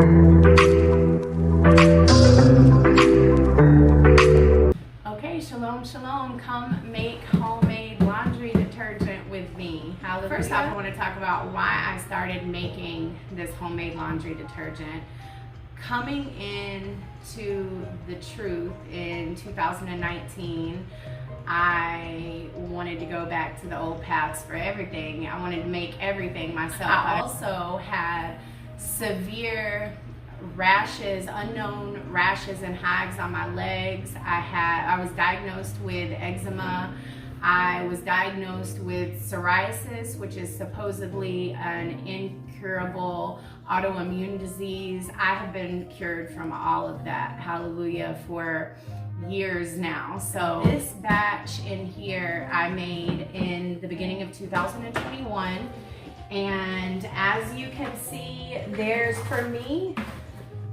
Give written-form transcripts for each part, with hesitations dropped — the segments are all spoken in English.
Okay, shalom, shalom. Come make homemade laundry detergent with me. Hallelujah. First off, I want to talk about why I started making this homemade laundry detergent. Coming into the truth in 2019, I wanted to go back to the old paths for everything. I wanted to make everything myself. I also had severe rashes, unknown rashes and hives on my legs. I was diagnosed with eczema. I was diagnosed with psoriasis, which is supposedly an incurable autoimmune disease. I have been cured from all of that, hallelujah, for years now. So this batch in here I made in the beginning of 2021, and as you can see, for me,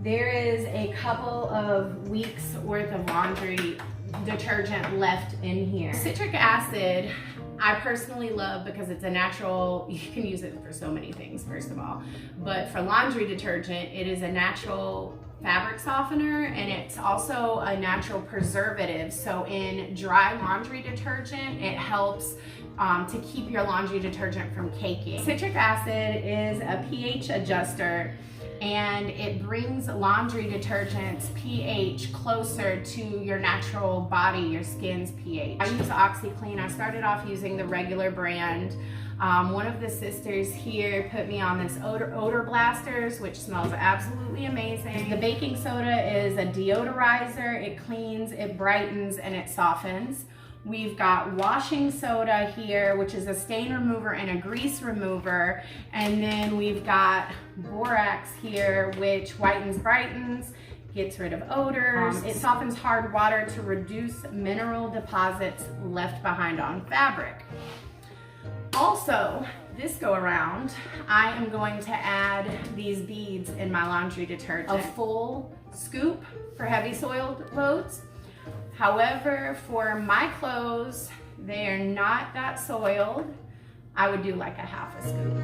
there is a couple of weeks worth of laundry detergent left in here. Citric acid, I personally love because it's a natural, you can use it for so many things, first of all, but for laundry detergent, it is a natural fabric softener, and it's also a natural preservative. So in dry laundry detergent, it helps to keep your laundry detergent from caking. Citric acid is a pH adjuster, and it brings laundry detergent's pH closer to your natural body, your skin's pH. I use OxyClean. I started off using the regular brand. One of the sisters here put me on this odor blasters, which smells absolutely amazing. The baking soda is a deodorizer. It cleans, it brightens, and it softens. We've got washing soda here, which is a stain remover and a grease remover. And then we've got Borax here, which whitens, brightens, gets rid of odors. It softens hard water to reduce mineral deposits left behind on fabric. Also, this go around, I am going to add these beads in my laundry detergent. A full scoop for heavy soiled loads. However, for my clothes, they are not that soiled. I would do like a half a scoop.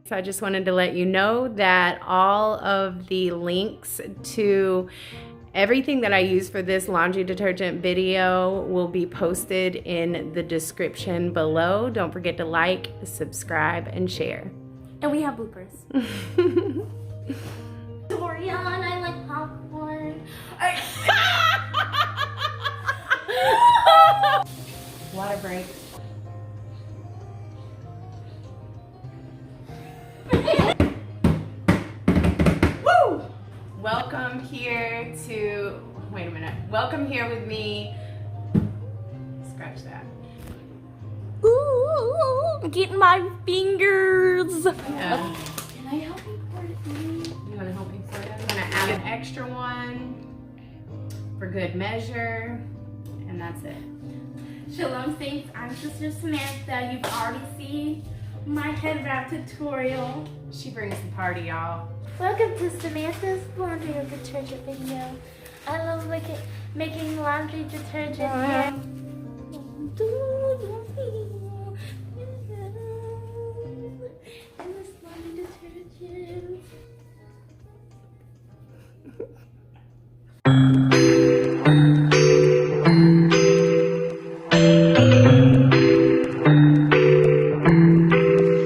So I just wanted to let you know that all of the links to everything that I use for this laundry detergent video will be posted in the description below. Don't forget to like, subscribe, and share. And we have bloopers. Dorian, I like popcorn. Water break. Woo! Welcome here to, wait a minute. Welcome here with me. Scratch that. Ooh, I'm getting my fingers. Yeah. Can I help you pour it in? You want to help me pour it? I'm going to add an extra one for good measure, and that's it. Shalom Saints, I'm Sister Samantha. You've already seen my head wrap tutorial. She brings the party, y'all. Welcome to Samantha's laundry detergent video. I love making laundry detergent.